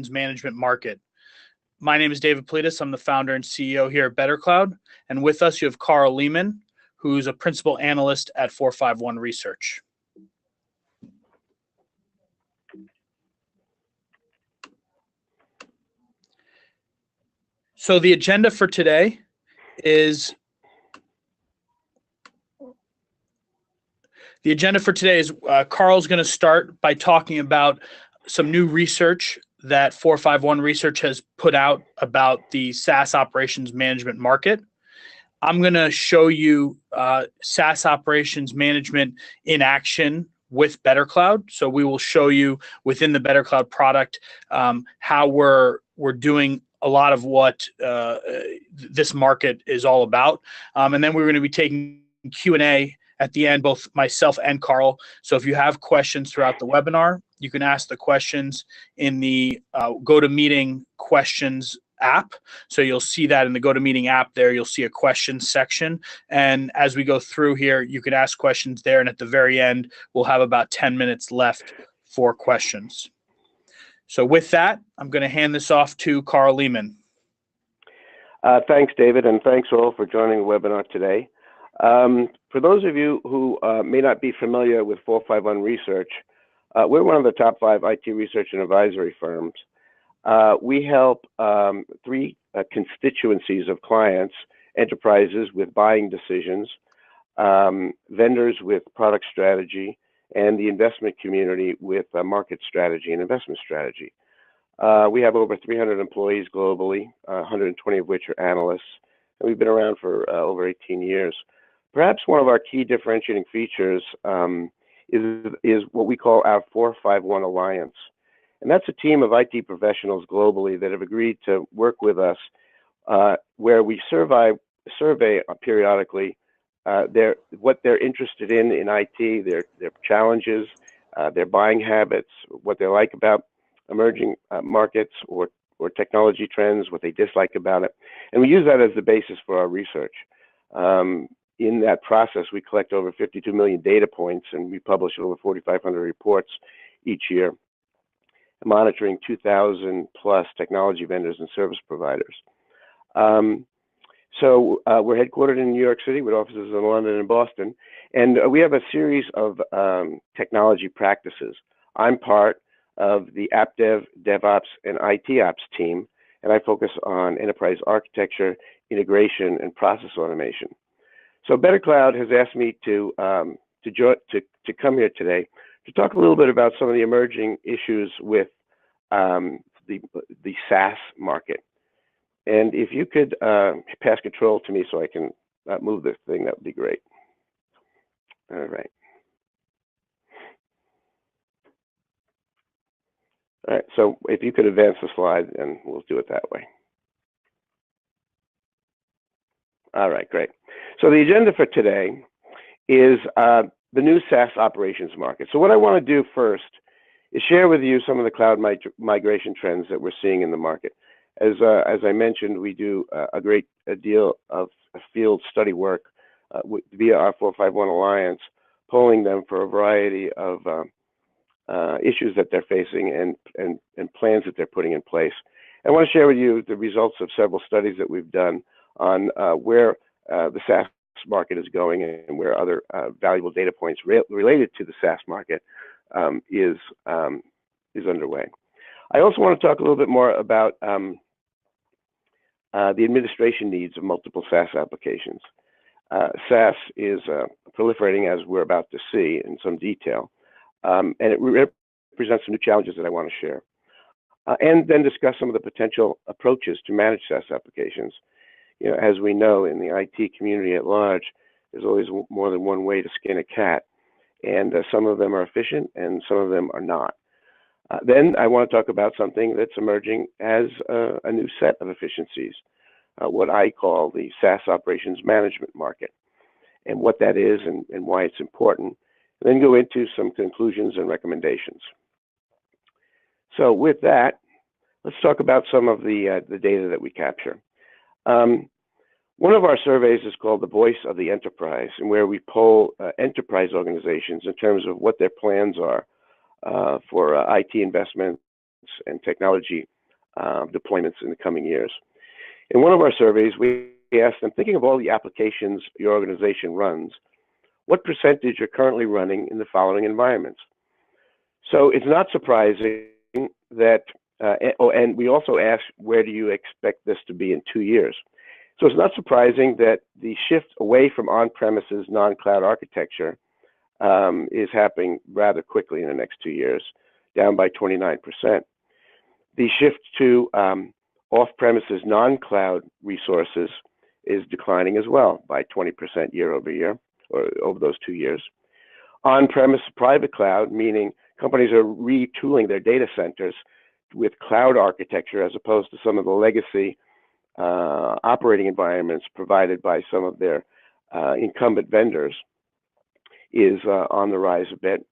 Management market. My name is David Politis. I'm the founder and CEO here at BetterCloud. And with us, you have Carl Lehman, who's a principal analyst at 451 Research. So the agenda for today is Carl's going to start by talking about some new research that 451 Research has put out about the Saas Operations Management market. I'm going to show you Saas Operations Management in action with BetterCloud. So we will show you within the BetterCloud product how we're doing a lot of what this market is all about. And then we're going to be taking Q&A at the end, both myself and Carl. So if you have questions throughout the webinar, you can ask the questions in the GoToMeeting questions app. So you'll see that in the GoToMeeting app there, you'll see a questions section. And as we go through here, you can ask questions there. And at the very end, we'll have about 10 minutes left for questions. So with that, I'm going to hand this off to Carl Lehman. Thanks, David, and thanks all for joining the webinar today. For those of you who may not be familiar with 451 Research, we're one of the top 5 IT research and advisory firms. We help 3 constituencies of clients: enterprises with buying decisions, vendors with product strategy, and the investment community with market strategy and investment strategy. We have over 300 employees globally, 120 of which are analysts, and we've been around for over 18 years. Perhaps one of our key differentiating features is what we call our 451 Alliance. And that's a team of IT professionals globally that have agreed to work with us, where we survey periodically what they're interested in IT, their challenges, their buying habits, what they like about emerging markets or technology trends, what they dislike about it. And we use that as the basis for our research. In that process, we collect over 52 million data points, and we publish over 4,500 reports each year, monitoring 2,000 plus technology vendors and service providers. So we're headquartered in New York City with offices in London and Boston, and we have a series of technology practices. I'm part of the App Dev, DevOps, and IT Ops team, and I focus on enterprise architecture, integration, and process automation. So BetterCloud has asked me to come here today to talk a little bit about some of the emerging issues with the SaaS market. And if you could pass control to me so I can move this thing, that would be great. All right. All right, so if you could advance the slide, and we'll do it that way. All right, great. So the agenda for today is the new SaaS operations market. So what I want to do first is share with you some of the cloud migration trends that we're seeing in the market. As I mentioned, we do a great deal of field study work via our 451 Alliance, polling them for a variety of issues that they're facing and plans that they're putting in place. I want to share with you the results of several studies that we've done on where the SaaS market is going and where other valuable data points related to the SaaS market is underway. I also want to talk a little bit more about the administration needs of multiple SaaS applications. SaaS is proliferating, as we're about to see in some detail, and it represents some new challenges that I want to share. And then discuss some of the potential approaches to manage SaaS applications. You know, as we know, in the IT community at large, there's always more than one way to skin a cat, and some of them are efficient and some of them are not. Then I want to talk about something that's emerging as a new set of efficiencies, what I call the SaaS Operations Management market, and what that is and why it's important. And then go into some conclusions and recommendations. So with that, let's talk about some of the data that we capture. One of our surveys is called the Voice of the Enterprise, and where we poll enterprise organizations in terms of what their plans are for IT investments and technology deployments in the coming years. In one of our surveys, we asked them, thinking of all the applications your organization runs, what percentage are currently running in the following environments? So it's not surprising that, and we also asked, where do you expect this to be in 2 years? So it's not surprising that the shift away from on-premises non-cloud architecture is happening rather quickly in the next 2 years, down by 29%. The shift to off-premises non-cloud resources is declining as well by 20% year over year, or over those 2 years. On-premise private cloud, meaning companies are retooling their data centers with cloud architecture as opposed to some of the legacy operating environments provided by some of their incumbent vendors, is on the rise a bit.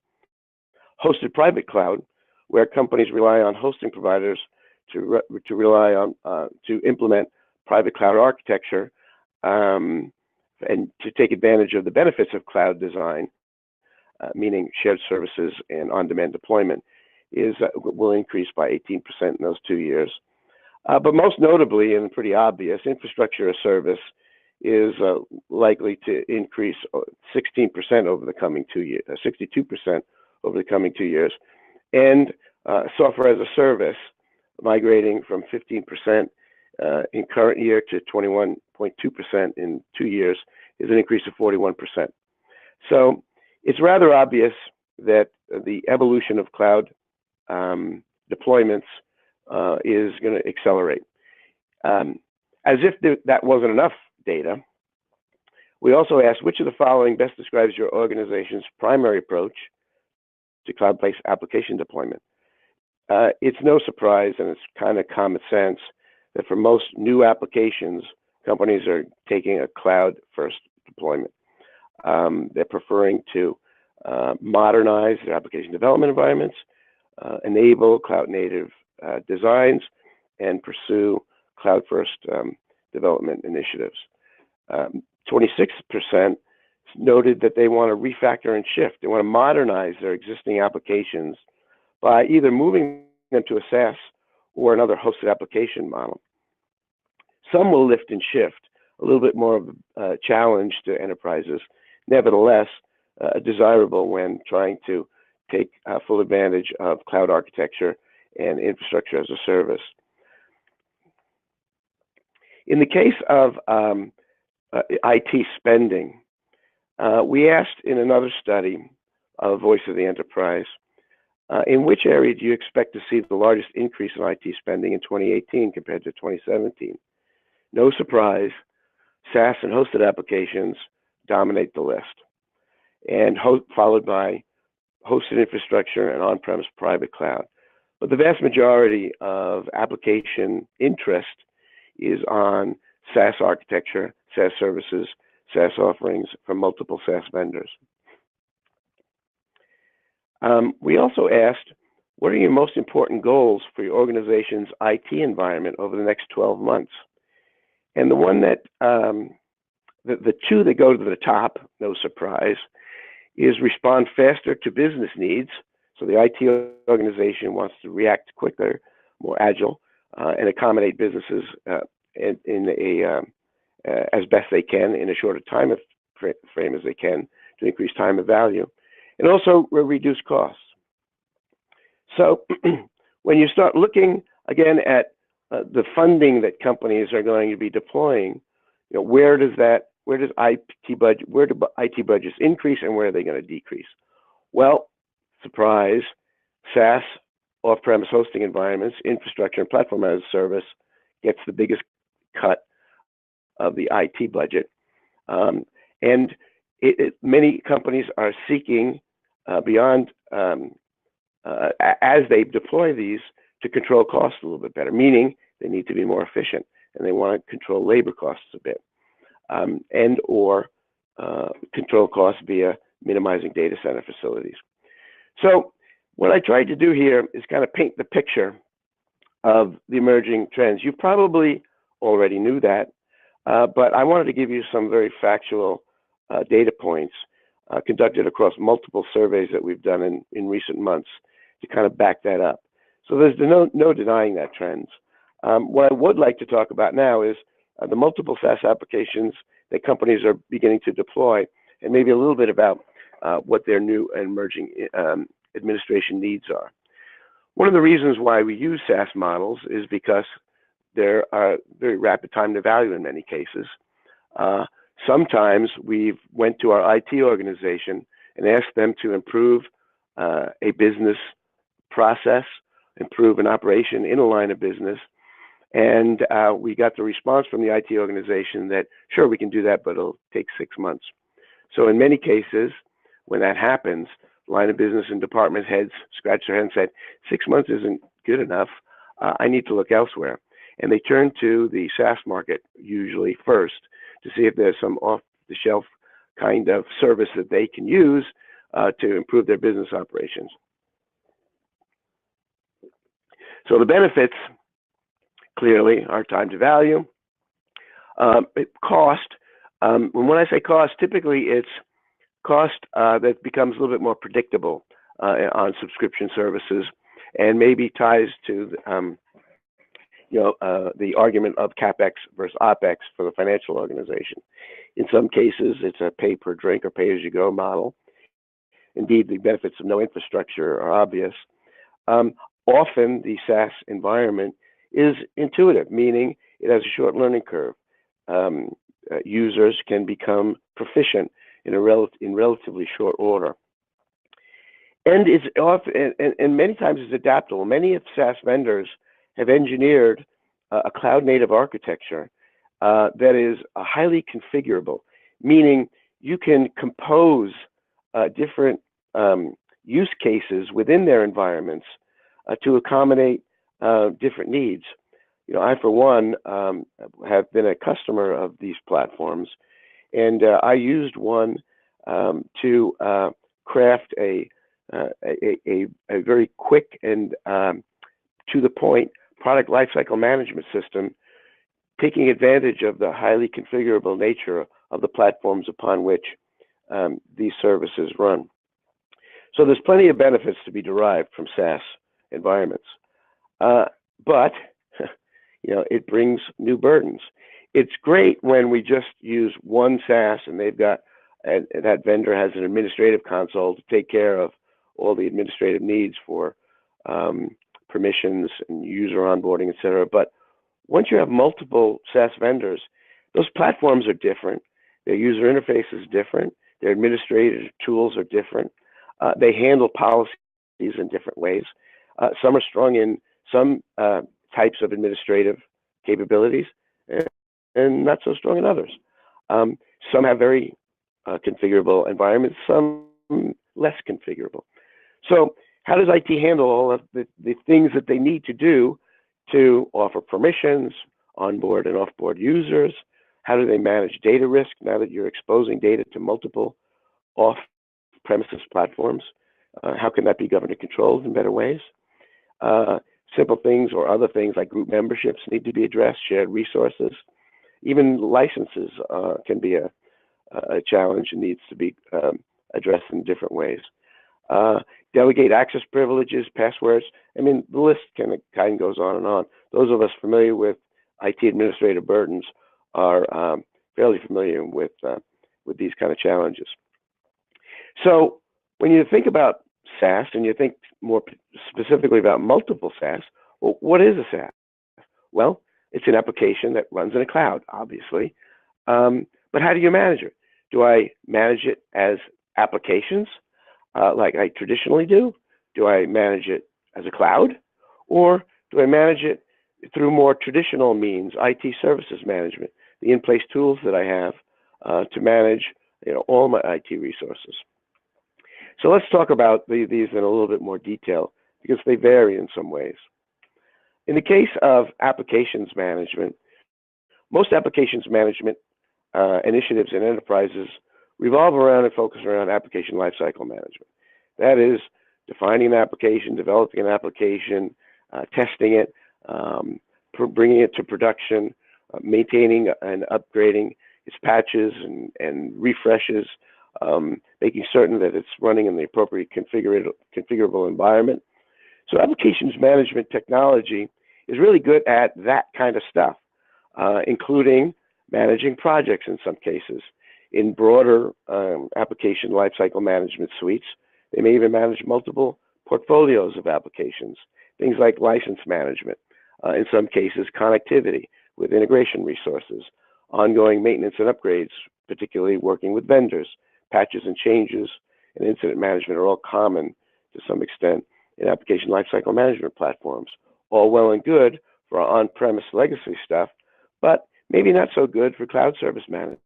Hosted private cloud, where companies rely on hosting providers to rely on to implement private cloud architecture and to take advantage of the benefits of cloud design, meaning shared services and on-demand deployment, will increase by 18% in those 2 years. But most notably, and pretty obvious, infrastructure as service is likely to increase 16% over the coming 2 years, 62% over the coming 2 years, and software as a service migrating from 15% in current year to 21.2% in 2 years is an increase of 41%. So it's rather obvious that the evolution of cloud deployments is going to accelerate. As if that wasn't enough data, we also asked, which of the following best describes your organization's primary approach to cloud-based application deployment? It's no surprise, and it's kind of common sense, that for most new applications, companies are taking a cloud-first deployment. They're preferring to modernize their application development environments, enable cloud-native designs, and pursue cloud-first development initiatives. 26% noted that they want to refactor and shift. They want to modernize their existing applications by either moving them to a SaaS or another hosted application model. Some will lift and shift, a little bit more of a challenge to enterprises, nevertheless desirable when trying to take full advantage of cloud architecture and infrastructure as a service. In the case of IT spending, we asked in another study, Voice of the Enterprise, in which area do you expect to see the largest increase in IT spending in 2018 compared to 2017? No surprise, SaaS and hosted applications dominate the list, and followed by hosted infrastructure and on-premise private cloud. But the vast majority of application interest is on SaaS architecture, SaaS services, SaaS offerings from multiple SaaS vendors. We also asked, what are your most important goals for your organization's IT environment over the next 12 months? And the one that, the two that go to the top, no surprise, is respond faster to business needs. So the IT organization wants to react quicker, more agile, and accommodate businesses as best they can in a shorter time frame as they can to increase time of value, and also reduce costs. So when you start looking again at the funding that companies are going to be deploying, where do IT budgets increase and where are they going to decrease? Well, surprise, SaaS, off-premise hosting environments, infrastructure and platform as a service gets the biggest cut of the IT budget. And many companies are seeking beyond, as they deploy these, to control costs a little bit better, meaning they need to be more efficient and they want to control labor costs a bit, and or control costs via minimizing data center facilities. So what I tried to do here is kind of paint the picture of the emerging trends. You probably already knew that, but I wanted to give you some very factual data points conducted across multiple surveys that we've done in recent months to kind of back that up. So there's no denying that trends. What I would like to talk about now is the multiple SaaS applications that companies are beginning to deploy, and maybe a little bit about what their new and emerging administration needs are. One of the reasons why we use SaaS models is because there are very rapid time to value in many cases. Sometimes we've went to our IT organization and asked them to improve a business process, improve an operation in a line of business, and we got the response from the IT organization that, sure, we can do that, but it'll take 6 months. So in many cases, when that happens, line of business and department heads scratch their head and say, 6 months isn't good enough, I need to look elsewhere. And they turn to the SaaS market usually first to see if there's some off-the-shelf kind of service that they can use to improve their business operations. So the benefits, clearly, are time to value. Cost, when I say cost, typically it's cost that becomes a little bit more predictable on subscription services, and maybe ties to the argument of CapEx versus OpEx for the financial organization. In some cases, it's a pay per drink or pay as you go model. Indeed, the benefits of no infrastructure are obvious. Often the SaaS environment is intuitive, meaning it has a short learning curve. Users can become proficient in relatively short order. And it's often, and many times it's adaptable. Many of SaaS vendors have engineered a cloud-native architecture that is highly configurable, meaning you can compose different use cases within their environments to accommodate different needs. I, for one, have been a customer of these platforms, and I used one to craft a very quick and to the point product lifecycle management system, taking advantage of the highly configurable nature of the platforms upon which these services run. So there's plenty of benefits to be derived from SaaS environments, but it brings new burdens. It's great when we just use one SaaS and they've got, and that vendor has an administrative console to take care of all the administrative needs for permissions and user onboarding, et cetera. But once you have multiple SaaS vendors, those platforms are different. Their user interface is different. Their administrative tools are different. They handle policies in different ways. Some are strong in some types of administrative capabilities and not so strong in others. Some have very configurable environments, some less configurable. So how does IT handle all of the things that they need to do to offer permissions, onboard and offboard users? How do they manage data risk now that you're exposing data to multiple off-premises platforms? How can that be governed and controlled in better ways? Simple things or other things like group memberships need to be addressed, shared resources. Even licenses can be a challenge and needs to be addressed in different ways. Delegate access privileges, passwords. I mean, the list kind of goes on and on. Those of us familiar with IT administrative burdens are fairly familiar with these kind of challenges. So when you think about SaaS and you think more specifically about multiple SaaS, well, what is a SaaS? Well, it's an application that runs in a cloud, obviously. But how do you manage it? Do I manage it as applications like I traditionally do? Do I manage it as a cloud? Or do I manage it through more traditional means, IT services management, the in-place tools that I have to manage all my IT resources? So let's talk about these in a little bit more detail because they vary in some ways. In the case of applications management, most applications management initiatives and enterprises revolve around and focus around application lifecycle management. That is defining an application, developing an application, testing it, bringing it to production, maintaining and upgrading its patches and refreshes, making certain that it's running in the appropriate configurable environment. So applications management technology is really good at that kind of stuff, including managing projects in some cases. In broader application lifecycle management suites, they may even manage multiple portfolios of applications, things like license management, in some cases connectivity with integration resources, ongoing maintenance and upgrades, particularly working with vendors, patches and changes, and incident management are all common to some extent in application lifecycle management platforms. All well and good for our on-premise legacy stuff, but maybe not so good for cloud service management.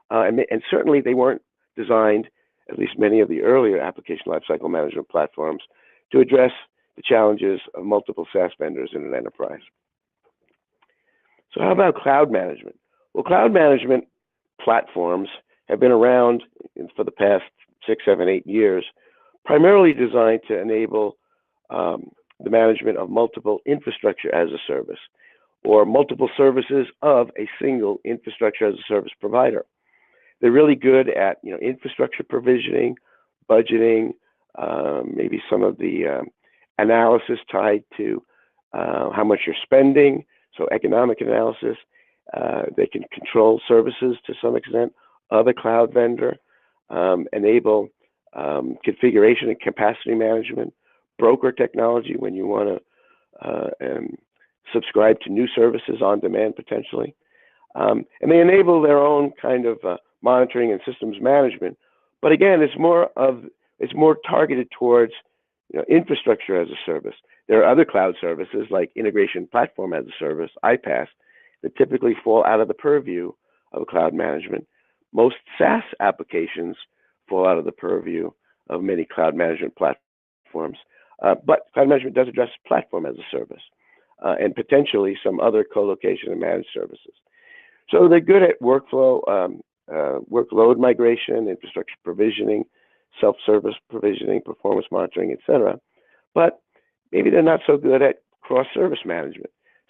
And certainly they weren't designed, at least many of the earlier application lifecycle management platforms, to address the challenges of multiple SaaS vendors in an enterprise. So how about cloud management? Well, cloud management platforms have been around for the past 6, 7, 8 years, primarily designed to enable the management of multiple infrastructure as a service, or multiple services of a single infrastructure as a service provider. They're really good at infrastructure provisioning, budgeting, maybe some of the analysis tied to how much you're spending, so economic analysis. They can control services to some extent of a cloud vendor, enable configuration and capacity management, broker technology when you want to subscribe to new services on demand potentially. And they enable their own kind of monitoring and systems management. But again, it's more targeted towards infrastructure as a service. There are other cloud services like integration platform as a service, IPaaS, that typically fall out of the purview of cloud management. Most SaaS applications fall out of the purview of many cloud management platforms. But cloud management does address platform as a service and potentially some other co-location and managed services. So they're good at workflow, workload migration, infrastructure provisioning, self-service provisioning, performance monitoring, etc. But maybe they're not so good at cross-service management.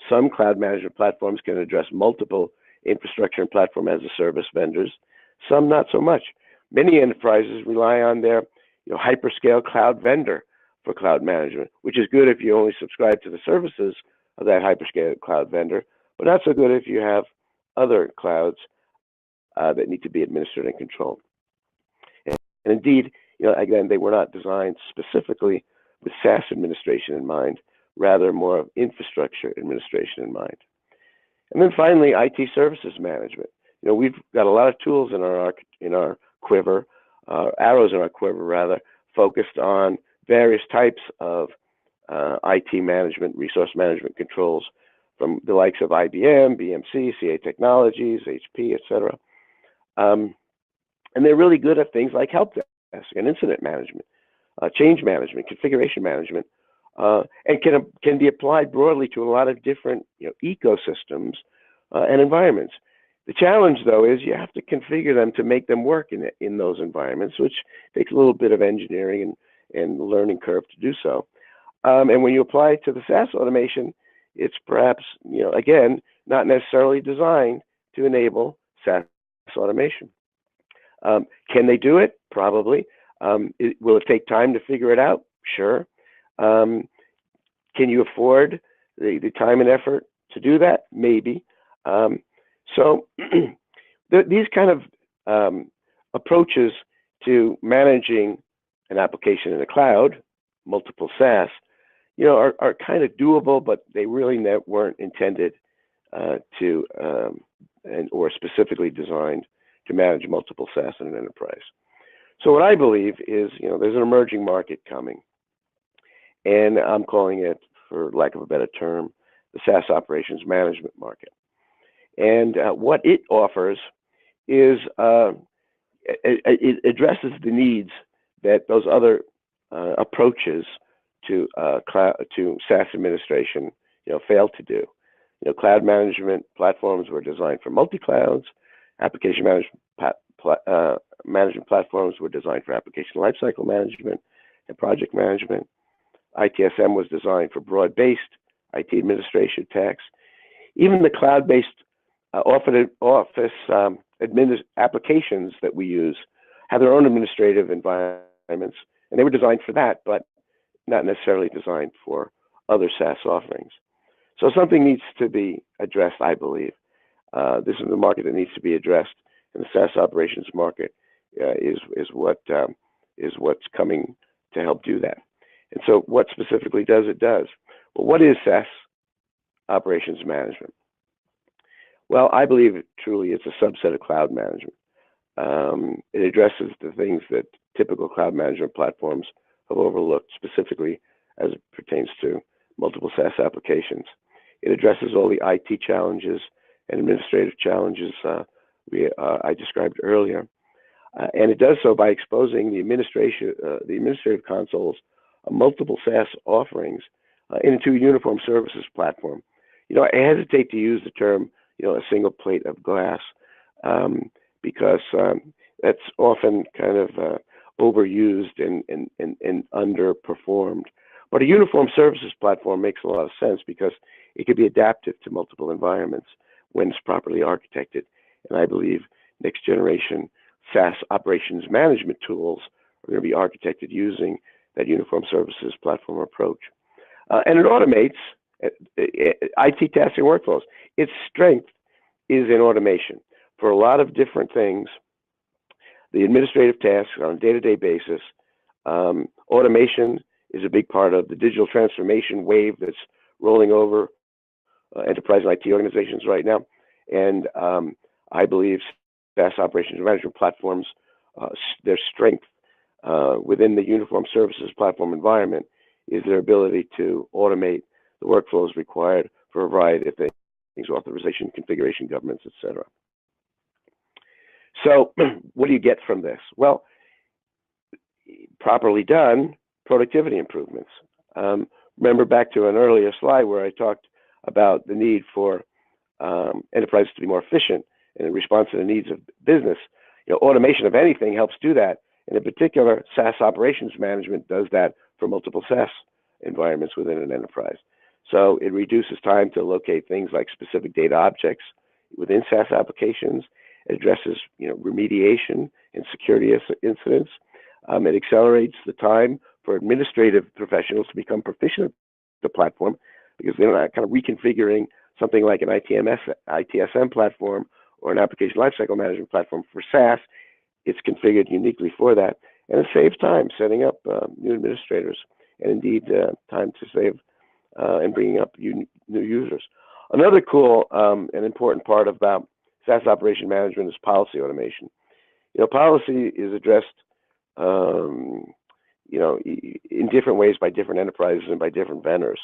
Some cloud management platforms can address multiple infrastructure and platform as a service vendors, some not so much. Many enterprises rely on their hyperscale cloud vendor for cloud management, which is good if you only subscribe to the services of that hyperscale cloud vendor, but not so good if you have other clouds that need to be administered and controlled. And indeed, again, they were not designed specifically with SaaS administration in mind, rather more of infrastructure administration in mind. And then finally, IT services management. We've got a lot of tools in our quiver, arrows in our quiver rather, focused on various types of IT management, resource management controls from the likes of IBM, BMC, CA Technologies, HP, etc. And they're really good at things like help desk and incident management, change management, configuration management, and can be applied broadly to a lot of different ecosystems and environments. The challenge, though, is you have to configure them to make them work in those environments, which takes a little bit of engineering and learning curve to do so. And when you apply it to the SaaS automation, it's perhaps, again, not necessarily designed to enable SaaS automation. Can they do it? Probably. Will it take time to figure it out? Sure. Can you afford the time and effort to do that? Maybe. So these kind of approaches to managing an application in the cloud, multiple SaaS, are kind of doable, but they really weren't intended or specifically designed to manage multiple SaaS in an enterprise. So what I believe is, there's an emerging market coming, and I'm calling it, for lack of a better term, the SaaS Operations Management market. And what it offers is it addresses the needs that those other approaches to SaaS administration, failed to do. Cloud management platforms were designed for multi-clouds. Application management platforms were designed for application lifecycle management and project management. ITSM was designed for broad-based IT administration tasks. Even the cloud-based office applications that we use have their own administrative environments, and they were designed for that, but not necessarily designed for other SaaS offerings. So something needs to be addressed, I believe. This is the market that needs to be addressed, and the SaaS operations market is what's coming to help do that. And so what specifically does it? Well, what is SaaS operations management? Well, I believe truly it's a subset of cloud management. It addresses the things that typical cloud management platforms have overlooked, specifically as it pertains to multiple SaaS applications. It addresses all the IT challenges and administrative challenges I described earlier. And it does so by exposing the administrative consoles of multiple SaaS offerings into a uniform services platform. I hesitate to use the term, a single plate of glass, because that's often kind of overused and underperformed. But a uniform services platform makes a lot of sense because it can be adaptive to multiple environments when it's properly architected. And I believe next generation SaaS operations management tools are going to be architected using that uniform services platform approach. And it automates IT tasking workflows. Its strength is in automation. For a lot of different things, the administrative tasks on a day-to-day basis, automation is a big part of the digital transformation wave that's rolling over enterprise and IT organizations right now. And I believe SaaS operations management platforms, their strength within the uniform services platform environment is their ability to automate the workflows required for a variety of things, authorization, configuration, governance, etc. So what do you get from this? Well, properly done, productivity improvements. Remember back to an earlier slide where I talked about the need for enterprises to be more efficient and in response to the needs of business. Automation of anything helps do that. And in particular, SaaS operations management does that for multiple SaaS environments within an enterprise. So it reduces time to locate things like specific data objects within SaaS applications. It addresses, remediation and security incidents. It accelerates the time for administrative professionals to become proficient at the platform because they're not kind of reconfiguring something like an ITSM platform or an application lifecycle management platform for SaaS. It's configured uniquely for that, and it saves time setting up new administrators, and indeed time to save and bringing up new users. Another cool and important part about SaaS operation management is policy automation. Policy is addressed, in different ways by different enterprises and by different vendors.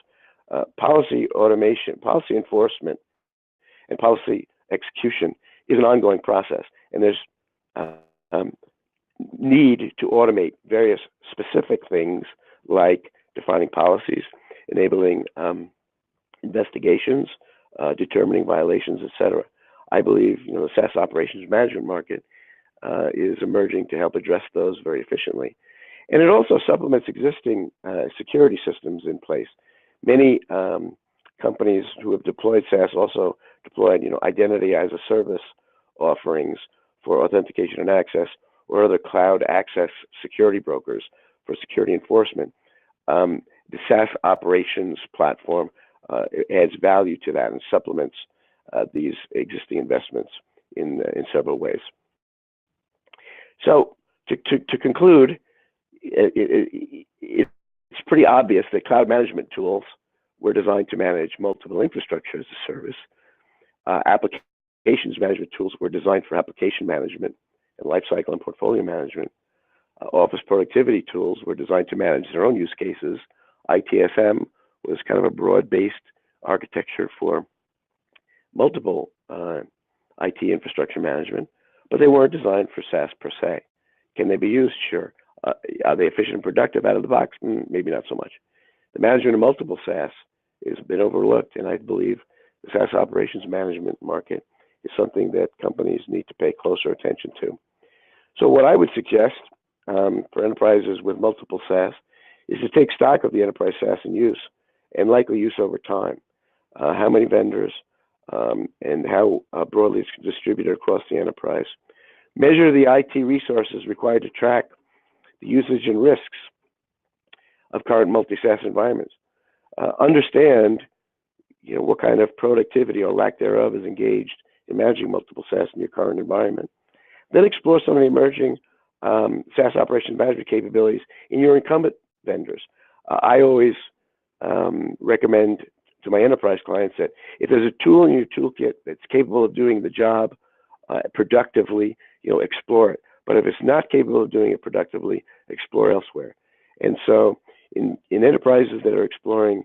Policy automation, policy enforcement, and policy execution is an ongoing process, and there's need to automate various specific things like defining policies, enabling investigations, determining violations, etc. I believe the SaaS operations management market is emerging to help address those very efficiently. And it also supplements existing security systems in place. Many companies who have deployed SaaS also deployed identity as a service offerings for authentication and access, or other cloud access security brokers for security enforcement. The SaaS operations platform adds value to that and supplements these existing investments in several ways. So to conclude, it's pretty obvious that cloud management tools were designed to manage multiple infrastructure as a service. Applications management tools were designed for application management and lifecycle and portfolio management. Office productivity tools were designed to manage their own use cases. ITSM was kind of a broad-based architecture for multiple IT infrastructure management, but they weren't designed for SaaS per se. Can they be used? Sure. Are they efficient and productive out of the box? Maybe not so much. The management of multiple SaaS has been overlooked, and I believe the SaaS operations management market is something that companies need to pay closer attention to. So what I would suggest for enterprises with multiple SaaS is to take stock of the enterprise SaaS in use and likely use over time. How many vendors and how broadly it's distributed across the enterprise. Measure the IT resources required to track the usage and risks of current multi-SaaS environments. Understand, what kind of productivity or lack thereof is engaged in managing multiple SaaS in your current environment. Then explore some of the emerging SaaS operations management capabilities in your incumbent vendors. I always recommend to my enterprise clients that if there's a tool in your toolkit that's capable of doing the job productively, explore it. But if it's not capable of doing it productively, explore elsewhere. And so in enterprises that are exploring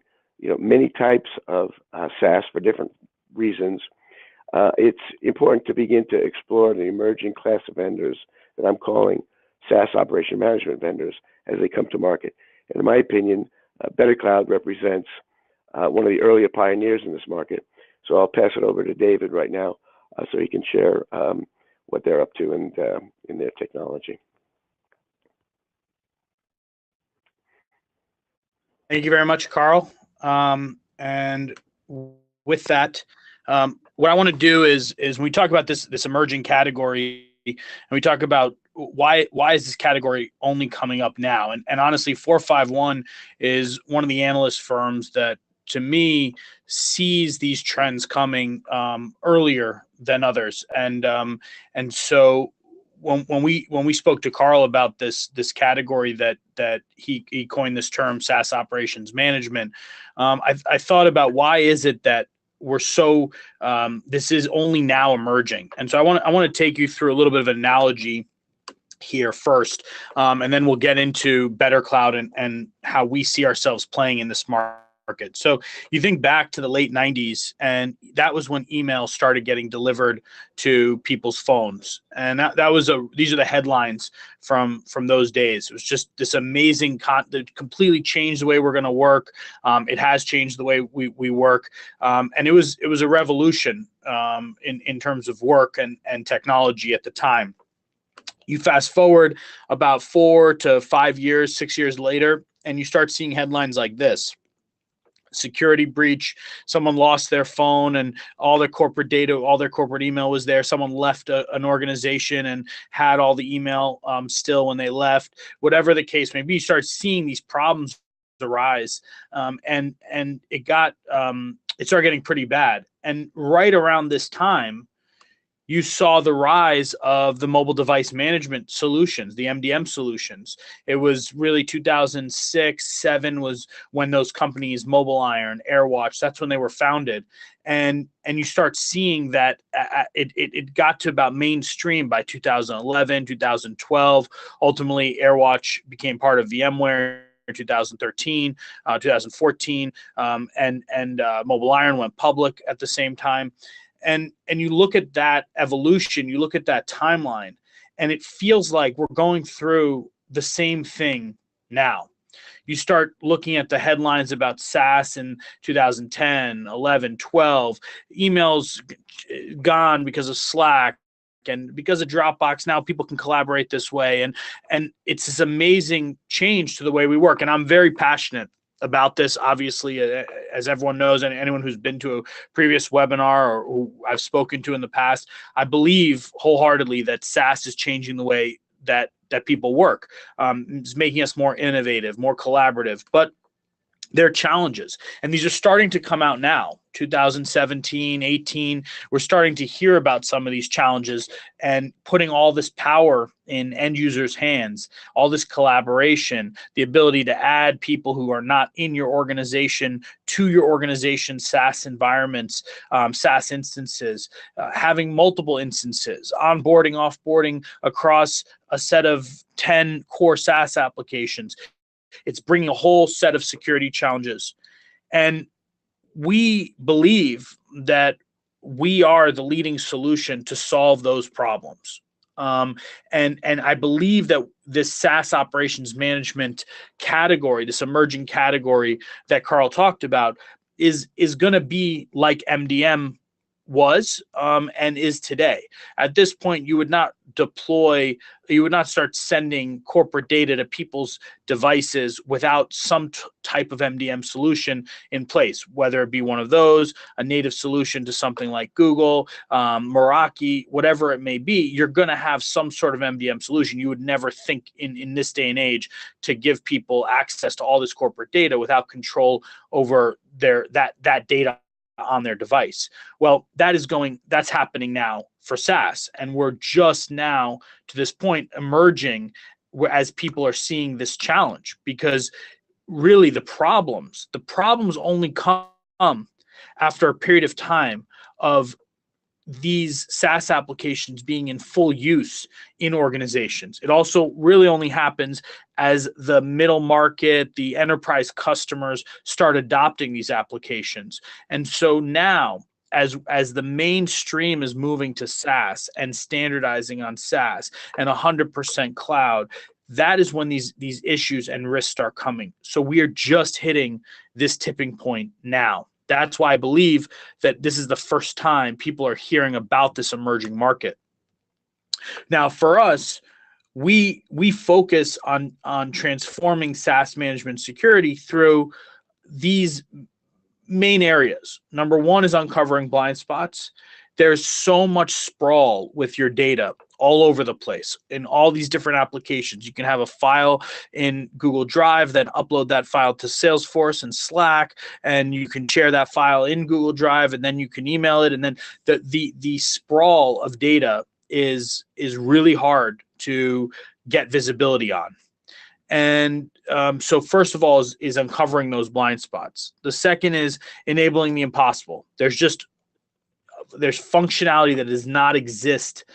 many types of SaaS for different reasons, it's important to begin to explore the emerging class of vendors that I'm calling SaaS operation management vendors as they come to market. And in my opinion, BetterCloud represents one of the earlier pioneers in this market. So I'll pass it over to David right now so he can share what they're up to in their technology. Thank you very much, Carl. And with that, what I want to do is when we talk about this emerging category, and we talk about why is this category only coming up now? And honestly, 451 is one of the analyst firms that, to me, sees these trends coming earlier than others. And so when we spoke to Carl about this category that he coined this term, SaaS Operations Management, I thought about why is it that we're so this is only now emerging. And so I want to take you through a little bit of an analogy here first, and then we'll get into BetterCloud and how we see ourselves playing in this market. So you think back to the late 90s, and that was when email started getting delivered to people's phones. And that was these are the headlines from those days. It was just this amazing that completely changed the way we're going to work. It has changed the way we work. And it was a revolution in terms of work and technology at the time. You fast forward about 4 to 5 years, 6 years later, and you start seeing headlines like this. Security breach, someone lost their phone and all their corporate data, all their corporate email was there. Someone left an organization and had all the email still when they left. Whatever the case may be, you start seeing these problems arise, and it started getting pretty bad. And right around this time, you saw the rise of the mobile device management solutions, the MDM solutions. It was really 2006, 2007 was when those companies, Mobile Iron, AirWatch, that's when they were founded. And you start seeing that it got to about mainstream by 2011, 2012. Ultimately, AirWatch became part of VMware in 2013, 2014, and Mobile Iron went public at the same time. And you look at that evolution, you look at that timeline, and it feels like we're going through the same thing now. You start looking at the headlines about SaaS in 2010, 11, 12, emails gone because of Slack, and because of Dropbox, now people can collaborate this way. And it's this amazing change to the way we work. And I'm very passionate about this, obviously, as everyone knows, and anyone who's been to a previous webinar or who I've spoken to in the past, I believe wholeheartedly that SaaS is changing the way that people work. It's making us more innovative, more collaborative, but there are challenges, and these are starting to come out now. 2017, 18, we're starting to hear about some of these challenges and putting all this power in end users' hands, all this collaboration, the ability to add people who are not in your organization to your organization's SaaS environments, SaaS instances, having multiple instances, onboarding, offboarding across a set of 10 core SaaS applications. It's bringing a whole set of security challenges. And we believe that we are the leading solution to solve those problems. And I believe that this SaaS operations management category, this emerging category that Carl talked about, is going to be like MDM was and is today. At this point, you would not start sending corporate data to people's devices without some type of MDM solution in place, whether it be one of those, a native solution to something like Google, Meraki, whatever it may be. You're going to have some sort of MDM solution. You would never think in this day and age to give people access to all this corporate data without control over that data on their device. Well, that's happening now for SaaS, and we're just now to this point emerging as people are seeing this challenge, because really the problems only come after a period of time of these SaaS applications being in full use in organizations. It also really only happens as the middle market, the enterprise customers start adopting these applications. And so now, as the mainstream is moving to SaaS and standardizing on SaaS and 100% cloud, that is when these issues and risks start coming. So we are just hitting this tipping point now. That's why I believe that this is the first time people are hearing about this emerging market. Now, for us, we focus on transforming SaaS management security through these main areas. Number one is uncovering blind spots. There's so much sprawl with your data all over the place in all these different applications. You can have a file in Google Drive, then upload that file to Salesforce and Slack, and you can share that file in Google Drive, and then you can email it. And then the sprawl of data is really hard to get visibility on. And so first of all is uncovering those blind spots. The second is enabling the impossible. There's functionality that does not exist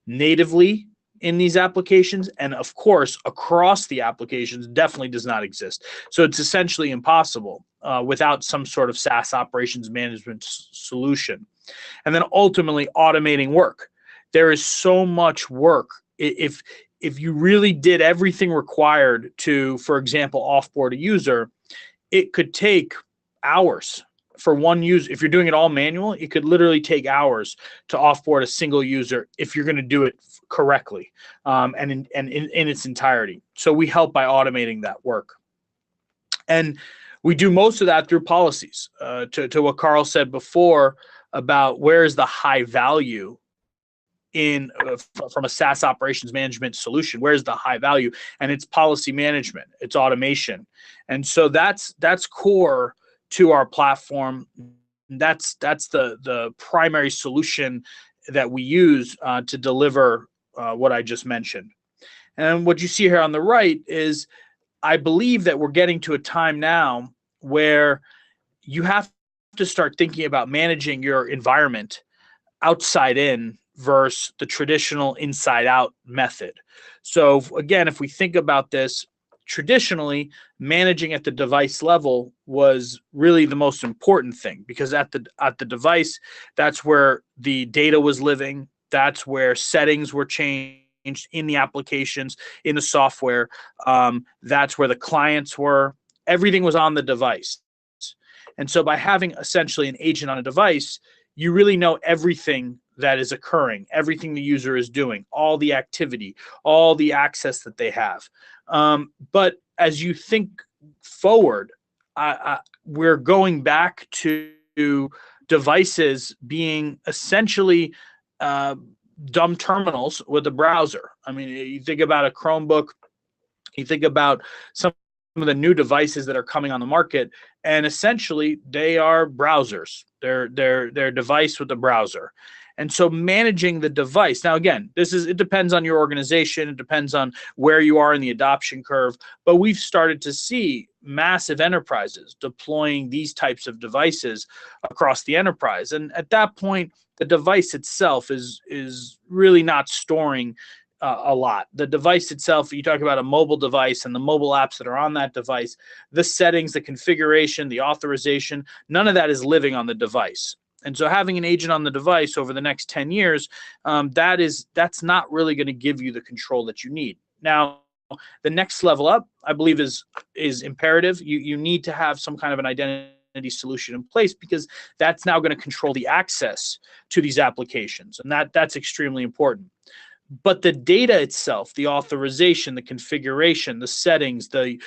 natively in these applications, and of course across the applications definitely does not exist. So it's essentially impossible without some sort of SaaS operations management solution. And then ultimately automating work. There is so much work. If you really did everything required to, for example, offboard a user, it could take hours for one user. If you're doing it all manual, it could literally take hours to offboard a single user if you're going to do it correctly and in its entirety. So we help by automating that work. And we do most of that through policies. To what Carl said before about where is the high value from a SaaS operations management solution, where's the high value? And it's policy management, it's automation. And so that's core to our platform. That's the primary solution that we use to deliver what I just mentioned. And what you see here on the right is, I believe that we're getting to a time now where you have to start thinking about managing your environment outside in versus the traditional inside out method. So again, if we think about this, traditionally managing at the device level was really the most important thing, because at the device, that's where the data was living, that's where settings were changed in the applications, in the software, that's where the clients were. Everything was on the device. And so by having essentially an agent on a device, you really know everything that is occurring, everything the user is doing, all the activity, all the access that they have. But as you think forward, we're going back to devices being essentially dumb terminals with a browser. I mean, you think about a Chromebook, you think about some of the new devices that are coming on the market, and essentially they are browsers. They're device with a browser. And so managing the device, now again, it depends on your organization, it depends on where you are in the adoption curve, but we've started to see massive enterprises deploying these types of devices across the enterprise. And at that point, the device itself is really not storing a lot. The device itself, you talk about a mobile device and the mobile apps that are on that device, the settings, the configuration, the authorization, none of that is living on the device. And so having an agent on the device over the next 10 years, that's not really going to give you the control that you need. Now, the next level up, I believe, is imperative. You need to have some kind of an identity identity solution in place, because that's now going to control the access to these applications. And that's extremely important. But the data itself, the authorization, the configuration, the settings, the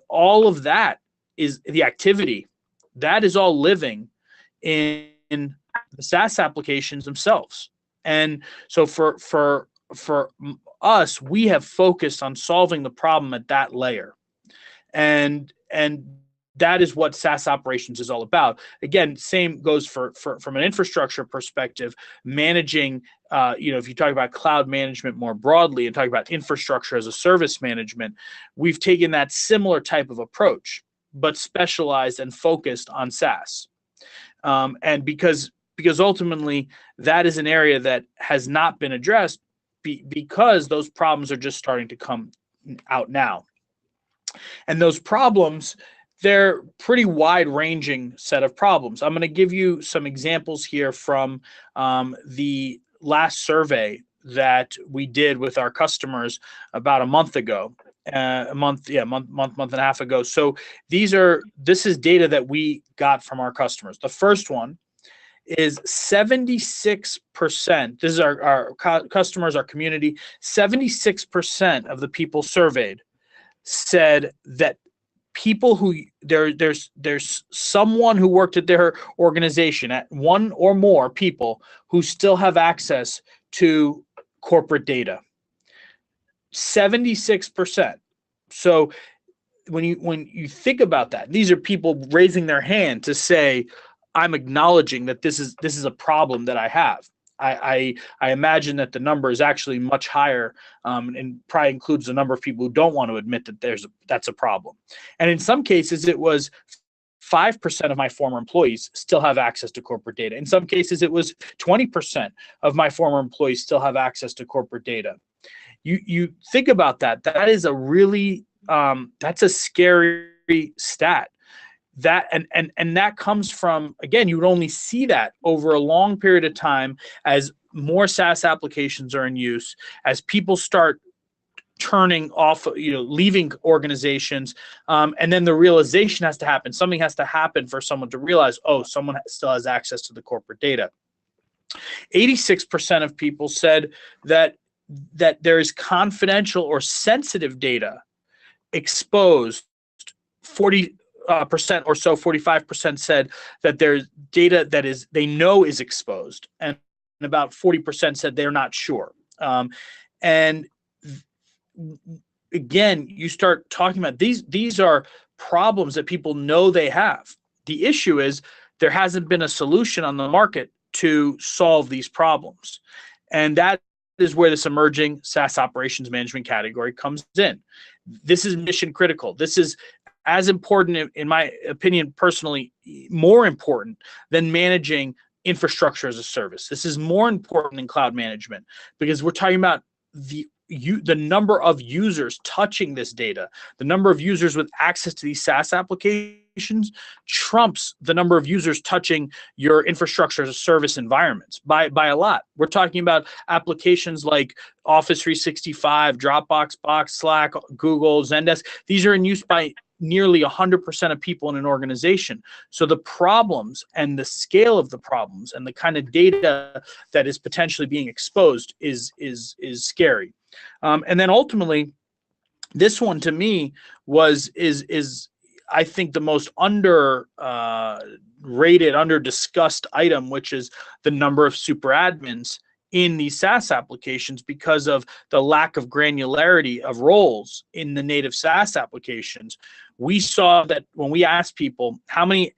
all of that is the activity. That is all living in the SaaS applications themselves. And so for us, we have focused on solving the problem at that layer. And that is what SaaS operations is all about. Again, same goes for from an infrastructure perspective, managing, if you talk about cloud management more broadly and talk about infrastructure as a service management, we've taken that similar type of approach, but specialized and focused on SaaS. And because ultimately that is an area that has not been addressed because those problems are just starting to come out now. And those problems, they're pretty wide-ranging set of problems. I'm going to give you some examples here from the last survey that we did with our customers about a month ago, month and a half ago. So this is data that we got from our customers. The first one is 76%. This is our customers, our community. 76% of the people surveyed said that people who there's someone who worked at their organization, at one or more people who still have access to corporate data. 76%. So when you think about that, these are people raising their hand to say, I'm acknowledging that this is a problem that I have. I imagine that the number is actually much higher, and probably includes the number of people who don't want to admit that that's a problem. And in some cases, it was 5% of my former employees still have access to corporate data. In some cases, it was 20% of my former employees still have access to corporate data. You think about that. That is a really that's a scary stat. That and that comes from, again, you would only see that over a long period of time as more SaaS applications are in use, as people start turning off, leaving organizations, and then the realization has to happen. Something has to happen for someone to realize, oh, someone still has access to the corporate data. 86% of people said that there is confidential or sensitive data exposed. 40% or so, 45% said that there's data that they know is exposed, and about 40% said they're not sure. And again, you start talking about these are problems that people know they have. The issue is there hasn't been a solution on the market to solve these problems, and that is where this emerging SaaS operations management category comes in. This is mission critical. This is as important, in my opinion, personally, more important than managing infrastructure as a service. This is more important than cloud management, because we're talking about the number of users touching this data, the number of users with access to these SaaS applications trumps the number of users touching your infrastructure as a service environments by a lot. We're talking about applications like Office 365, Dropbox, Box, Slack, Google, Zendesk. These are in use by nearly 100% of people in an organization. So the problems and the scale of the problems and the kind of data that is potentially being exposed is scary. And then ultimately, this one to me is I think the most rated, under discussed item, which is the number of super admins in these SaaS applications, because of the lack of granularity of roles in the native SaaS applications. We saw that when we asked people, how many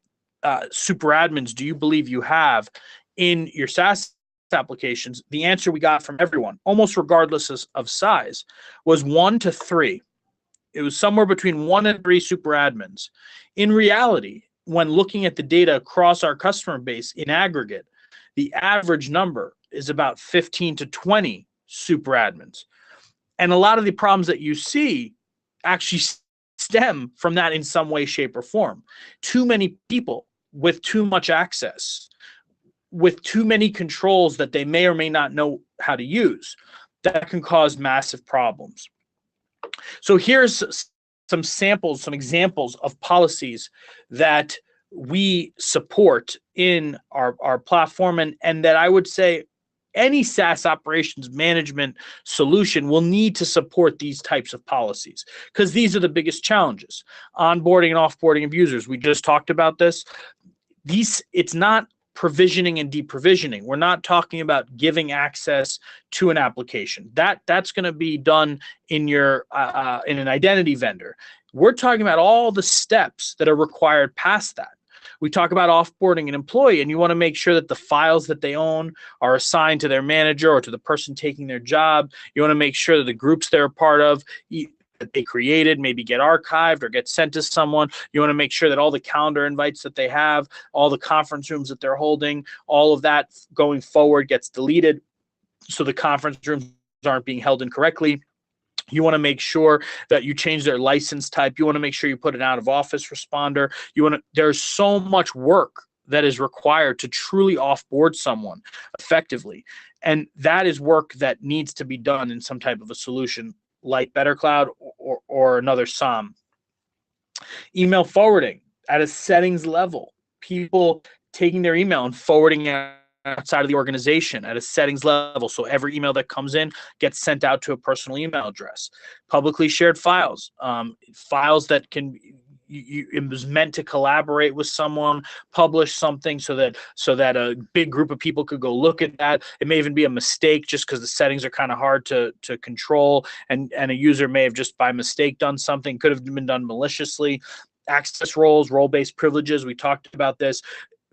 super admins do you believe you have in your SaaS applications, the answer we got from everyone, almost regardless of size, was 1 to 3. It was somewhere between 1 and 3 super admins. In reality, when looking at the data across our customer base in aggregate, the average number is about 15 to 20 super admins. And a lot of the problems that you see actually stem from that in some way, shape, or form. Too many people with too much access, with too many controls that they may or may not know how to use, that can cause massive problems. So here's some samples, some examples of policies that we support in our platform, and that I would say any SaaS operations management solution will need to support these types of policies, because these are the biggest challenges. Onboarding and offboarding of users. We just talked about this. It's not provisioning and deprovisioning. We're not talking about giving access to an application. That's going to be done in your in an identity vendor. We're talking about all the steps that are required past that. We talk about offboarding an employee, and you want to make sure that the files that they own are assigned to their manager or to the person taking their job. You want to make sure that the groups they're a part of that they created maybe get archived or get sent to someone. You want to make sure that all the calendar invites that they have, all the conference rooms that they're holding, all of that going forward gets deleted so the conference rooms aren't being held incorrectly. You want to make sure that you change their license type. You want to make sure you put an out-of-office responder. There's so much work that is required to truly offboard someone effectively. And that is work that needs to be done in some type of a solution like BetterCloud or another SOM. Email forwarding at a settings level. People taking their email and forwarding it outside of the organization at a settings level. So every email that comes in gets sent out to a personal email address. Publicly shared files, files that it was meant to collaborate with someone, publish something so that a big group of people could go look at that. It may even be a mistake just because the settings are kind of hard to control, and a user may have just by mistake done something, could have been done maliciously. Access roles, role-based privileges, we talked about this.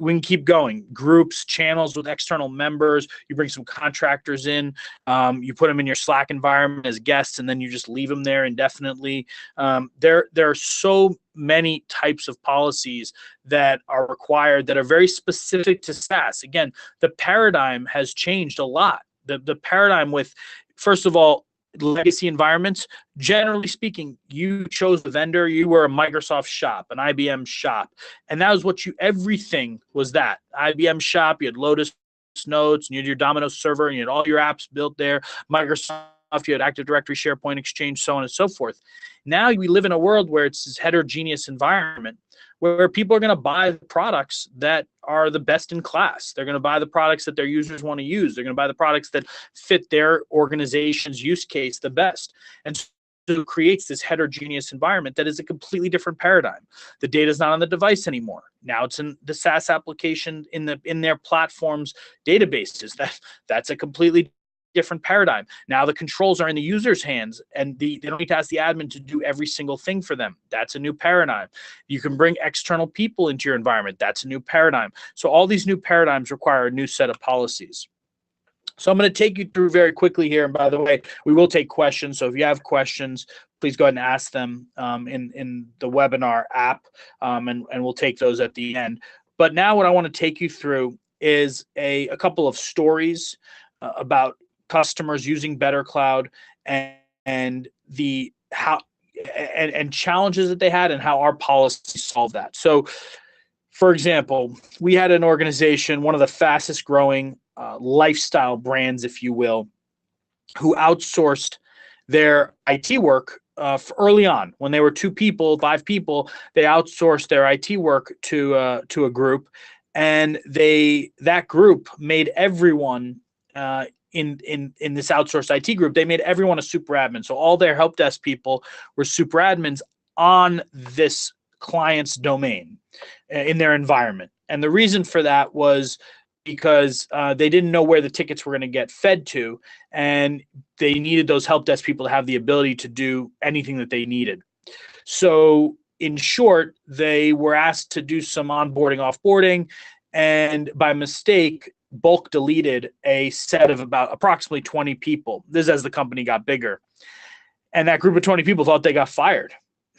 We can keep going. Groups, channels with external members. You bring some contractors in. You put them in your Slack environment as guests, and then you just leave them there indefinitely. There are so many types of policies that are required that are very specific to SaaS. Again, the paradigm has changed a lot. The paradigm with, first of all, legacy environments, generally speaking, you chose the vendor. You were a Microsoft shop, an IBM shop, and that was everything was that IBM shop. You had Lotus Notes, and you had your Domino server, and you had all your apps built there. Microsoft, you had Active Directory, SharePoint, Exchange, so on and so forth. Now we live in a world where it's this heterogeneous environment where people are going to buy products that are the best in class. They're going to buy the products that their users want to use. They're going to buy the products that fit their organization's use case the best. And so it creates this heterogeneous environment that is a completely different paradigm. The data is not on the device anymore. Now it's in the SaaS application in their platform's databases. That's a completely different paradigm. Now the controls are in the user's hands, and they don't need to ask the admin to do every single thing for them. That's a new paradigm. You can bring external people into your environment. That's a new paradigm. So all these new paradigms require a new set of policies. So I'm going to take you through very quickly here. And by the way, we will take questions. So if you have questions, please go ahead and ask them in the webinar app, and we'll take those at the end. But now what I want to take you through is a couple of stories about customers using BetterCloud and the how and challenges that they had and how our policy solved that. So, for example, we had an organization, one of the fastest growing lifestyle brands, if you will, who outsourced their IT work early on. When they were 2 people, 5 people, they outsourced their IT work to a group, and that group made everyone in this outsourced IT group, they made everyone a super admin. So all their help desk people were super admins on this client's domain in their environment. And the reason for that was because they didn't know where the tickets were going to get fed to, and they needed those help desk people to have the ability to do anything that they needed. So in short, they were asked to do some onboarding, offboarding, and by mistake, bulk deleted a set of about approximately 20 people. This is as the company got bigger. And that group of 20 people thought they got fired.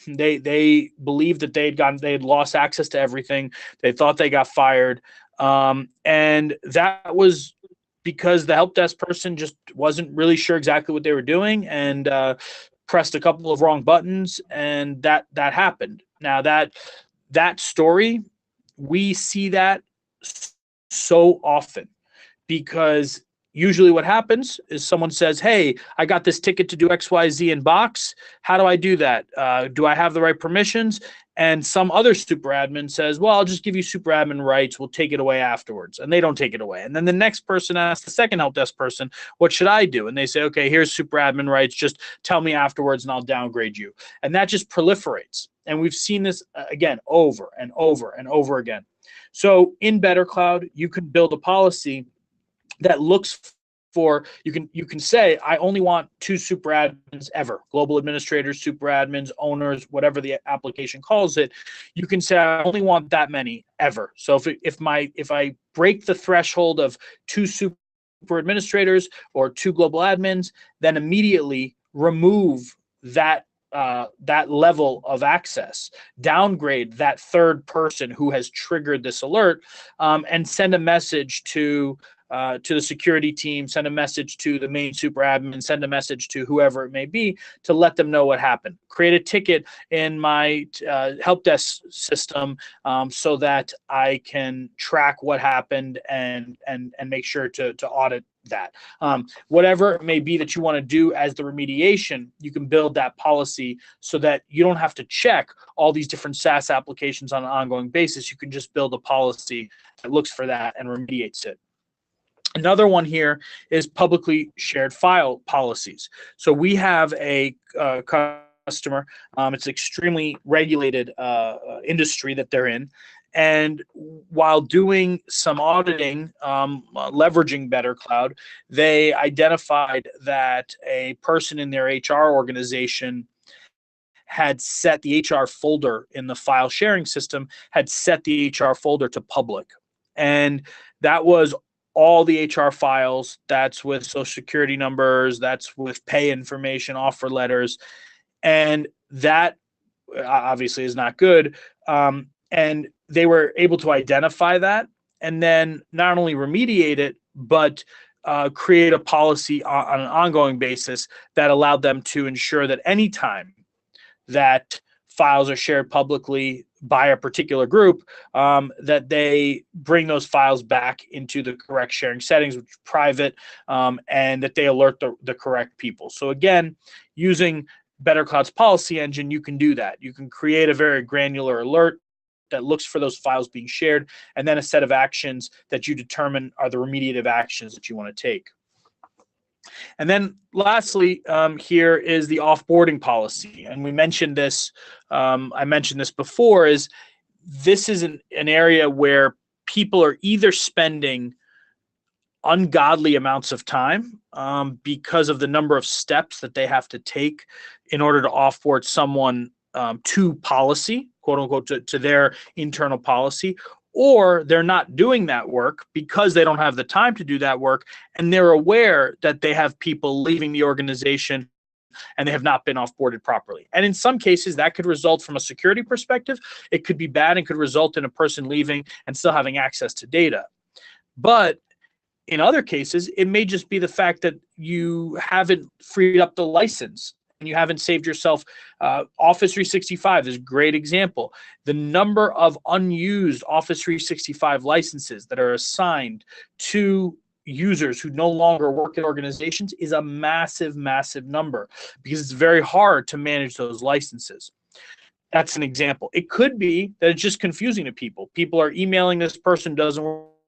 They believed that they had lost access to everything. They thought they got fired. And that was because the help desk person just wasn't really sure exactly what they were doing and pressed a couple of wrong buttons, and that happened. Now that story, we see that so often because usually what happens is someone says, hey, I got this ticket to do XYZ in Box. How do I do that? Do I have the right permissions? And some other super admin says, well, I'll just give you super admin rights. We'll take it away afterwards. And they don't take it away. And then the next person asks the second help desk person, what should I do? And they say, okay, here's super admin rights. Just tell me afterwards and I'll downgrade you. And that just proliferates. And we've seen this again, over and over and over again. So in BetterCloud, you can build a policy that looks for, you can say, I only want 2 super admins ever, global administrators, super admins, owners, whatever the application calls it. You can say, I only want that many ever. So if I break the threshold of 2 super administrators or 2 global admins, then immediately remove that level of access, downgrade that third person who has triggered this alert, and send a message to the security team, send a message to the main super admin, send a message to whoever it may be to let them know what happened. Create a ticket in my help desk system so that I can track what happened and make sure to audit that. Whatever it may be that you want to do as the remediation, you can build that policy so that you don't have to check all these different SaaS applications on an ongoing basis. You can just build a policy that looks for that and remediates it. Another one here is publicly shared file policies. So we have a customer, it's an extremely regulated industry that they're in. And while doing some auditing, leveraging BetterCloud, they identified that a person in their HR organization had set the HR folder in the file sharing system, had set the HR folder to public. And that was all the HR files. That's with social security numbers, that's with pay information, offer letters. And that obviously is not good. And they were able to identify that and then not only remediate it, but create a policy on an ongoing basis that allowed them to ensure that anytime that files are shared publicly by a particular group, that they bring those files back into the correct sharing settings, which is private, and that they alert the correct people. So again, using BetterCloud's policy engine, you can do that. You can create a very granular alert that looks for those files being shared, and then a set of actions that you determine are the remediative actions that you want to take. And then lastly, here is the offboarding policy. And we mentioned this, I mentioned this before, is this is an area where people are either spending ungodly amounts of time because of the number of steps that they have to take in order to offboard someone to policy, quote unquote, to their internal policy, or they're not doing that work because they don't have the time to do that work, and they're aware that they have people leaving the organization and they have not been offboarded properly. And in some cases, that could result from a security perspective. It could be bad and could result in a person leaving and still having access to data. But in other cases, it may just be the fact that you haven't freed up the license and you haven't saved yourself. Office 365 is a great example. The number of unused Office 365 licenses that are assigned to users who no longer work in organizations is a massive, massive number because it's very hard to manage those licenses. That's an example. It could be that it's just confusing to people. People are emailing this person doesn't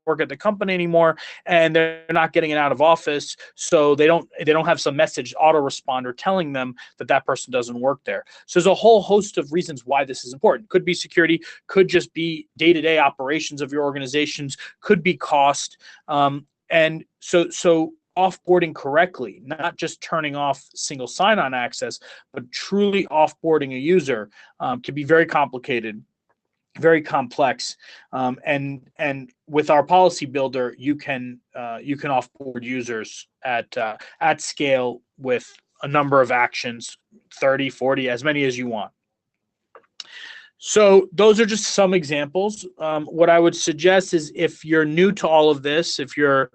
work at the company anymore, and they're not getting it out of office, so they don't have some message autoresponder telling them that that person doesn't work there. So there's a whole host of reasons why this is important. Could be security, could just be day-to-day operations of your organizations, could be cost, and so offboarding correctly, not just turning off single sign-on access, but truly offboarding a user can be very complicated, very complex, and with our policy builder, you can offboard users at scale with a number of actions, 30, 40, as many as you want. So those are just some examples. What I would suggest is if you're new to all of this, if you're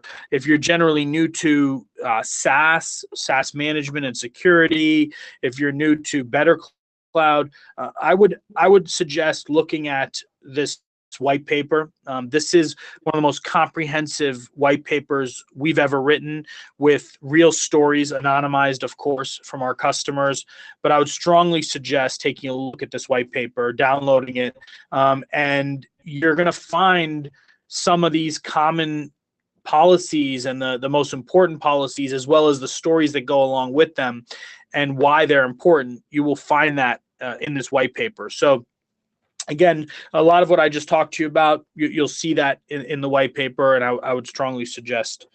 generally new to SaaS management and security, if you're new to BetterCloud, I would suggest looking at this white paper. This is one of the most comprehensive white papers we've ever written, with real stories, anonymized, of course, from our customers. But I would strongly suggest taking a look at this white paper, downloading it, and you're going to find some of these common policies and the most important policies, as well as the stories that go along with them and why they're important. You will find that in this white paper. So again, a lot of what I just talked to you about, you'll see that in the white paper, and I would strongly suggest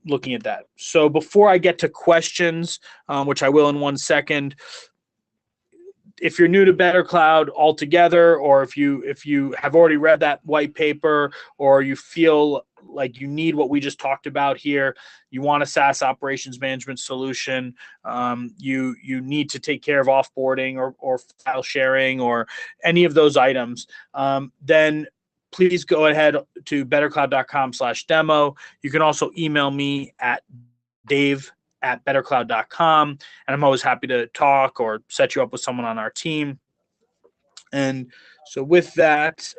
looking at that. So before I get to questions, which I will in 1 second, if you're new to BetterCloud altogether, or if you have already read that white paper, or you feel like you need what we just talked about here, you want a SaaS operations management solution, you need to take care of offboarding or file sharing or any of those items, then please go ahead to bettercloud.com/demo. You can also email me at dave@bettercloud.com, and I'm always happy to talk or set you up with someone on our team. And so with that,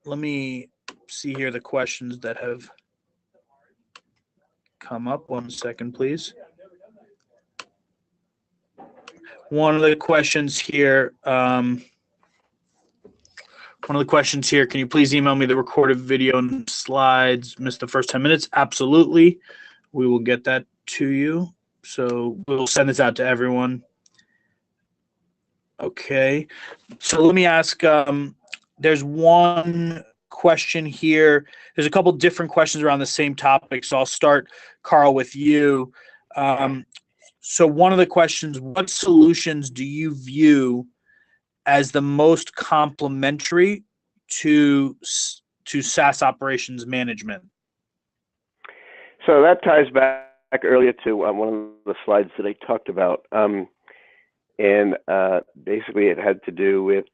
let me see here the questions that have come up. 1 second, please. One of the questions here, can you please email me the recorded video and slides? Missed the first 10 minutes. Absolutely. We will get that to you. So we'll send this out to everyone. Okay. So let me ask, there's one question here. There's a couple different questions around the same topic. So I'll start, Carl, with you. So one of the questions, what solutions do you view as the most complementary to SaaS operations management? So that ties back earlier to one of the slides that I talked about. And basically it had to do with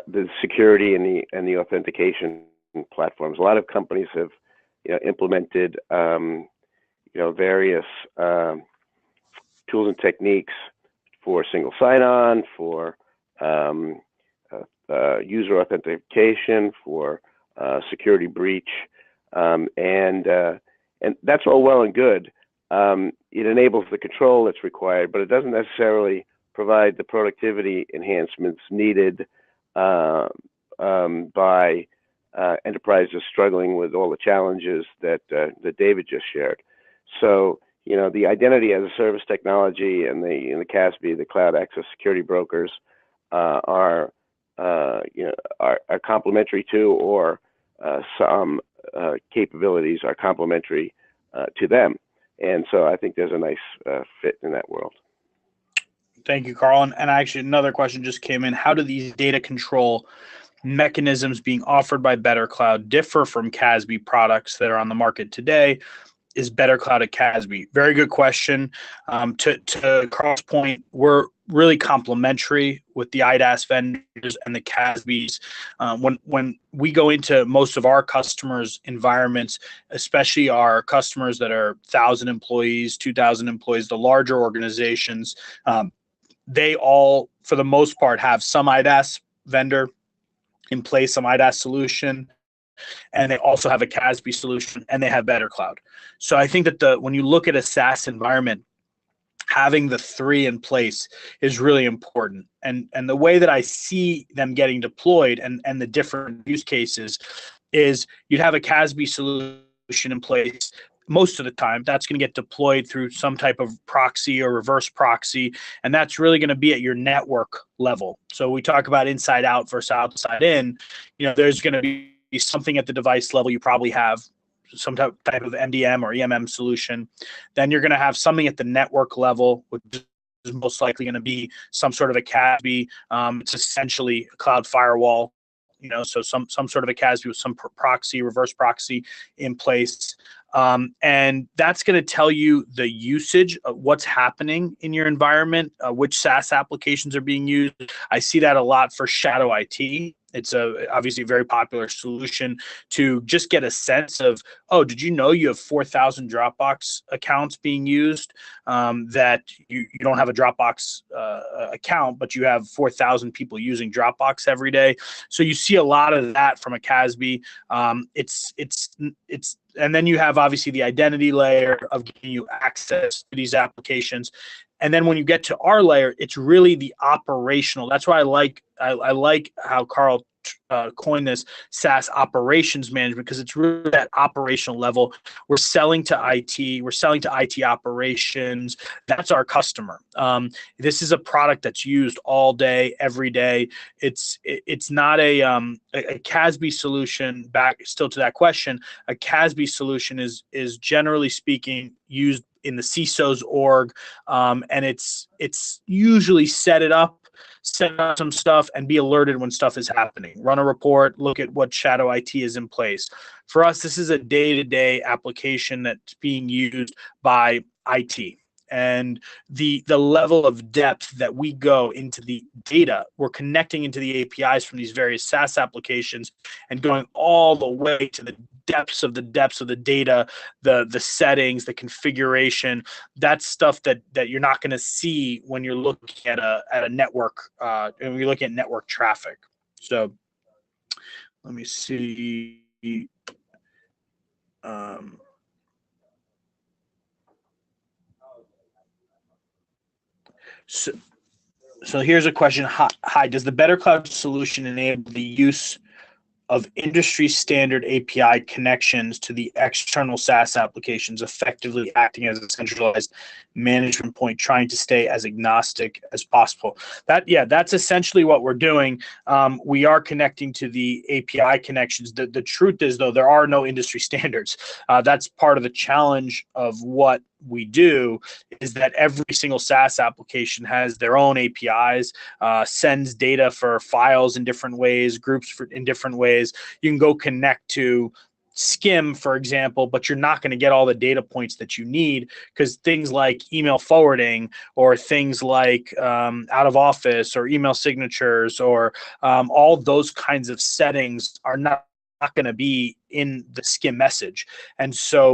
the security and the authentication platforms. A lot of companies have implemented various tools and techniques for single sign-on, for user authentication, for security breach, and that's all well and good. It enables the control that's required, but it doesn't necessarily provide the productivity enhancements needed by enterprises struggling with all the challenges that David just shared. So, the identity as a service technology and the CASB, the cloud access security brokers, are complementary to, or some capabilities are complementary to them. And so I think there's a nice fit in that world. Thank you, Carl. And actually, another question just came in. How do these data control mechanisms being offered by BetterCloud differ from CASB products that are on the market today? Is BetterCloud a CASB? Very good question. To Carl's point, we're really complementary with the IDaaS vendors and the CASBs. When we go into most of our customers' environments, especially our customers that are 1,000 employees, 2,000 employees, the larger organizations, they all, for the most part, have some IDaaS vendor in place, some IDaaS solution, and they also have a CASB solution, and they have BetterCloud. So I think that when you look at a SaaS environment, having the three in place is really important. And the way that I see them getting deployed and the different use cases is you'd have a CASB solution in place. Most of the time, that's going to get deployed through some type of proxy or reverse proxy, and that's really going to be at your network level. So we talk about inside out versus outside in. There's going to be something at the device level. You probably have some type of MDM or EMM solution. Then you're going to have something at the network level, which is most likely going to be some sort of a CASB. It's essentially a cloud firewall. So some sort of a CASB with some proxy, reverse proxy in place. And that's going to tell you the usage of what's happening in your environment, which SaaS applications are being used. I see that a lot for shadow IT. It's obviously a very popular solution to just get a sense of, oh, did you know you have 4,000 Dropbox accounts being used? That you don't have a Dropbox account, but you have 4,000 people using Dropbox every day. So you see a lot of that from a CASB. And then you have obviously the identity layer of giving you access to these applications. And then when you get to our layer, it's really the operational. That's why I like how Carl coined this SaaS Operations Management, because it's really that operational level. We're selling to IT. We're selling to IT operations. That's our customer. This is a product that's used all day, every day. It's not a CASB solution. Back still to that question, a CASB solution is generally speaking used in the CISO's org, and it's usually set up some stuff, and be alerted when stuff is happening. Run a report, look at what shadow IT is in place. For us, this is a day-to-day application that's being used by IT. And the level of depth that we go into the data, we're connecting into the APIs from these various SaaS applications and going all the way to the depths of the data, the settings, the configuration. That's stuff that you're not going to see when you're looking at a network, when you're looking at network traffic. So let me see. So here's a question. Hi, does the BetterCloud solution enable the use of industry standard API connections to the external SaaS applications, effectively acting as a centralized management point, trying to stay as agnostic as possible? That's essentially what we're doing. We are connecting to the API connections. The truth is, though, there are no industry standards. That's part of the challenge of what we do, is that every single SaaS application has their own APIs, sends data for files in different ways, groups in different ways. You can go connect to Skim, for example, but you're not going to get all the data points that you need, because things like email forwarding, or things like out of office or email signatures, or all those kinds of settings are not going to be in the Skim message. And so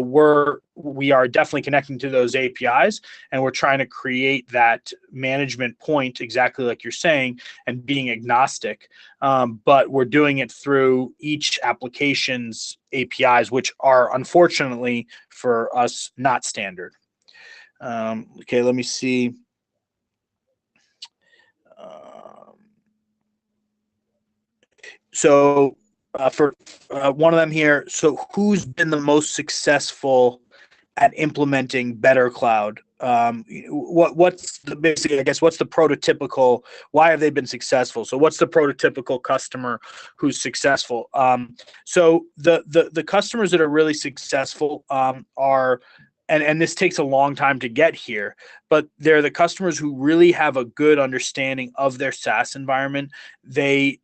we are definitely connecting to those APIs, and we're trying to create that management point, exactly like you're saying, and being agnostic. But we're doing it through each application's APIs, which are unfortunately for us not standard. Okay, let me see. For one of them here, so who's been the most successful at implementing BetterCloud? What's the basically, I guess, what's the prototypical? Why have they been successful? So what's the prototypical customer who's successful? So the customers that are really successful are. And this takes a long time to get here, but they're the customers who really have a good understanding of their SaaS environment. They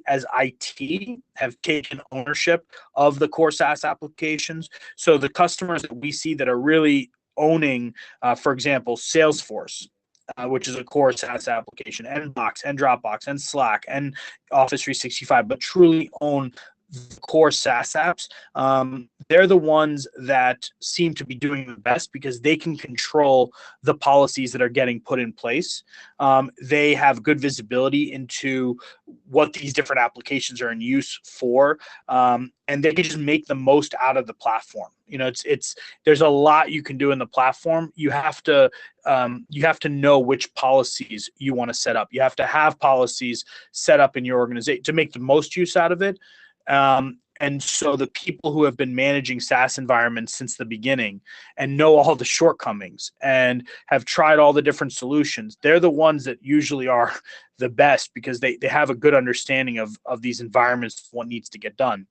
as IT have taken ownership of the core SaaS applications. So the customers that we see that are really owning, for example, Salesforce, which is a core SaaS application, and Box and Dropbox and Slack and Office 365, but truly own the core SaaS apps, they're the ones that seem to be doing the best, because they can control the policies that are getting put in place. They have good visibility into what these different applications are in use for, and they can just make the most out of the platform. There's a lot you can do in the platform. You have to know which policies you want to set up. You have to have policies set up in your organization to make the most use out of it. And so the people who have been managing SaaS environments since the beginning and know all the shortcomings and have tried all the different solutions, they're the ones that usually are the best, because they have a good understanding of these environments, what needs to get done.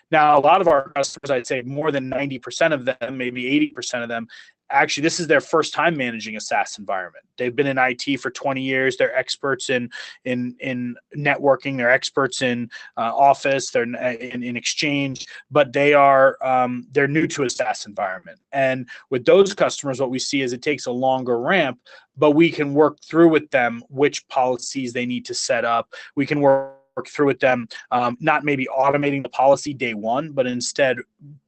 Now, a lot of our customers, I'd say more than 90% of them, maybe 80% of them, actually, this is their first time managing a SaaS environment. They've been in IT for 20 years. They're experts in networking. They're experts in Office. They're in Exchange, but they're new to a SaaS environment. And with those customers, what we see is it takes a longer ramp, but we can work through with them which policies they need to set up. We can work work through with them, not maybe automating the policy day one, but instead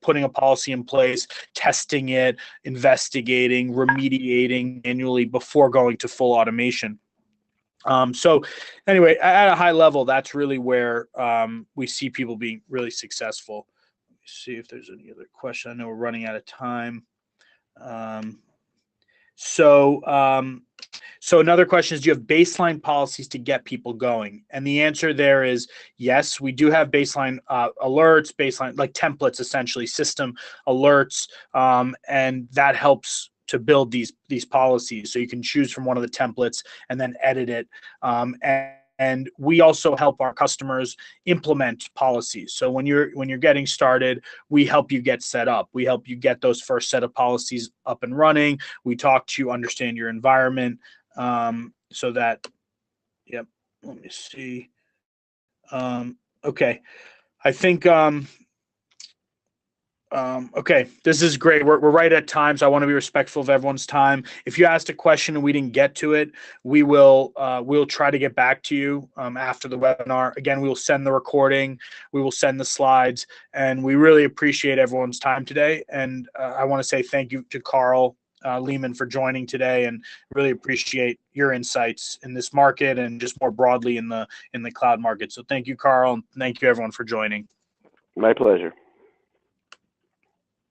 putting a policy in place, testing it, investigating, remediating annually before going to full automation. So anyway, at a high level, that's really where we see people being really successful. Let me see if there's any other question. I know we're running out of time. So another question is, do you have baseline policies to get people going? And the answer there is yes, we do have baseline alerts, baseline like templates, essentially system alerts, and that helps to build these policies. So you can choose from one of the templates and then edit it. And we also help our customers implement policies. So when you're getting started, we help you get set up. We help you get those first set of policies up and running. We talk to you, understand your environment, so that, yep. Let me see. Okay, I think. Okay, this is great. We're right at time, so I want to be respectful of everyone's time. If you asked a question and we didn't get to it, we'll try to get back to you after the webinar. Again, we will send the recording, we will send the slides, and we really appreciate everyone's time today. And I want to say thank you to Carl Lehman for joining today, and really appreciate your insights in this market and just more broadly in the cloud market. So thank you, Carl, and thank you everyone for joining. My pleasure.